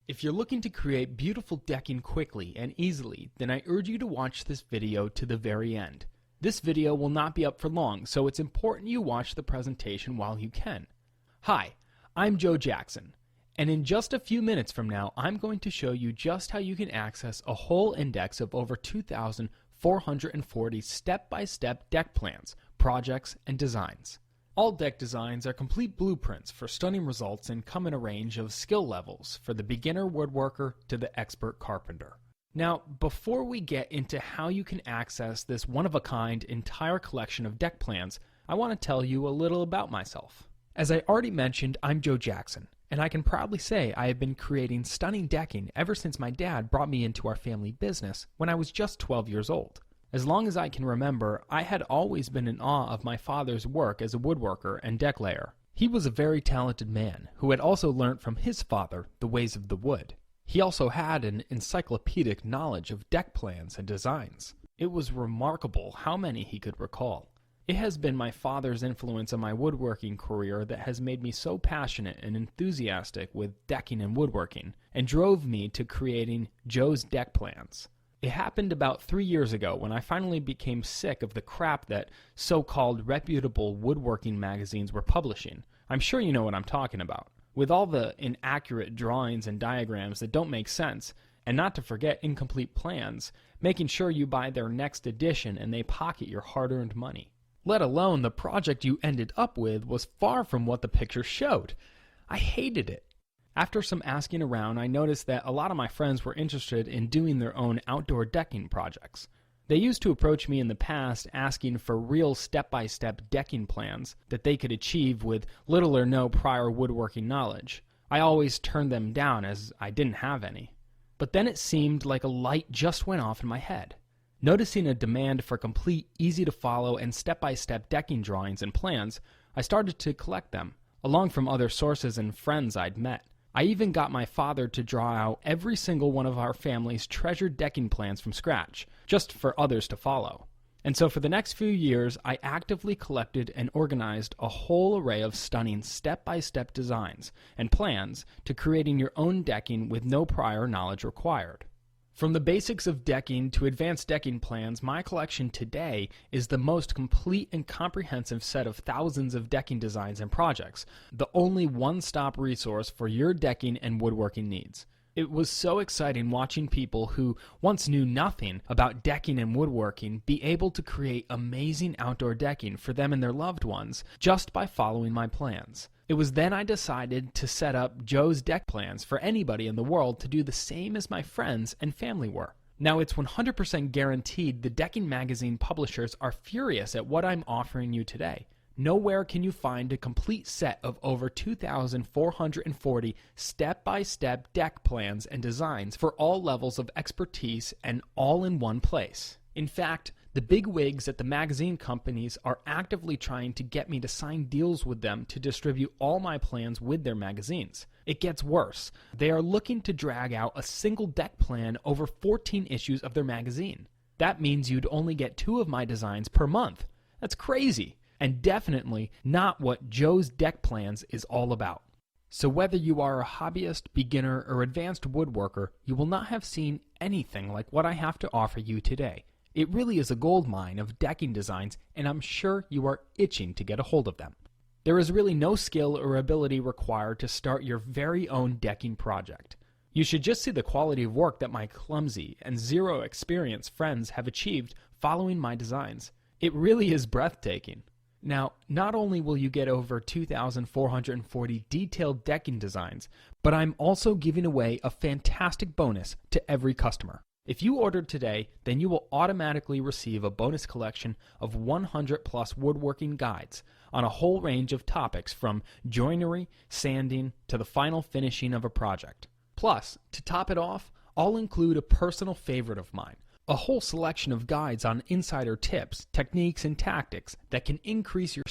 If you're looking to create beautiful decking quickly and easily, then I urge you to watch this video to the very end. This video will not be up for long, so it's important you watch the presentation while you can. Hi, I'm Joe Jackson, and in just a few minutes from now, I'm going to show you just how you can access a whole index of over 2,440 step-by-step deck plans, projects, and designs. All deck designs are complete blueprints for stunning results and come in a range of skill levels for the beginner woodworker to the expert carpenter. Now, before we get into how you can access this one-of-a-kind entire collection of deck plans, I want to tell you a little about myself. As I already mentioned, I'm Joe Jackson, and I can proudly say I have been creating stunning decking ever since my dad brought me into our family business when I was just 12 years old. As long as I can remember, I had always been in awe of my father's work as a woodworker and deck layer. He was a very talented man who had also learnt from his father the ways of the wood. He also had an encyclopedic knowledge of deck plans and designs. It was remarkable how many he could recall. It has been my father's influence on my woodworking career that has made me so passionate and enthusiastic with decking and woodworking, and drove me to creating Joe's Deck Plans. It happened about 3 years ago when I finally became sick of the crap that so-called reputable woodworking magazines were publishing. I'm sure you know what I'm talking about. With all the inaccurate drawings and diagrams that don't make sense, and not to forget incomplete plans, making sure you buy their next edition and they pocket your hard-earned money. Let alone the project you ended up with was far from what the picture showed. I hated it. After some asking around, I noticed that a lot of my friends were interested in doing their own outdoor decking projects. They used to approach me in the past asking for real step-by-step decking plans that they could achieve with little or no prior woodworking knowledge. I always turned them down as I didn't have any. But then it seemed like a light just went off in my head. Noticing a demand for complete, easy-to-follow, and step-by-step decking drawings and plans, I started to collect them, along from other sources and friends I'd met. I even got my father to draw out every single one of our family's treasured decking plans from scratch, just for others to follow. And so for the next few years, I actively collected and organized a whole array of stunning step-by-step designs and plans to creating your own decking with no prior knowledge required. From the basics of decking to advanced decking plans, my collection today is the most complete and comprehensive set of thousands of decking designs and projects, the only one-stop resource for your decking and woodworking needs. It was so exciting watching people who once knew nothing about decking and woodworking be able to create amazing outdoor decking for them and their loved ones just by following my plans. It was then I decided to set up Joe's Deck Plans for anybody in the world to do the same as my friends and family were. Now it's 100% guaranteed the decking magazine publishers are furious at what I'm offering you today. Nowhere can you find a complete set of over 2,440 step-by-step deck plans and designs for all levels of expertise and all in one place. In fact, the big wigs at the magazine companies are actively trying to get me to sign deals with them to distribute all my plans with their magazines. It gets worse. They are looking to drag out a single deck plan over 14 issues of their magazine. That means you'd only get 2 of my designs per month. That's crazy, and definitely not what Joe's Deck Plans is all about. So whether you are a hobbyist, beginner, or advanced woodworker, you will not have seen anything like what I have to offer you today. It really is a goldmine of decking designs, and I'm sure you are itching to get a hold of them. There is really no skill or ability required to start your very own decking project. You should just see the quality of work that my clumsy and zero experience friends have achieved following my designs. It really is breathtaking. Now, not only will you get over 2,440 detailed decking designs, but I'm also giving away a fantastic bonus to every customer. If you ordered today, then you will automatically receive a bonus collection of 100 plus woodworking guides on a whole range of topics from joinery, sanding, to the final finishing of a project. Plus, to top it off, I'll include a personal favorite of mine, a whole selection of guides on insider tips, techniques, and tactics that can increase your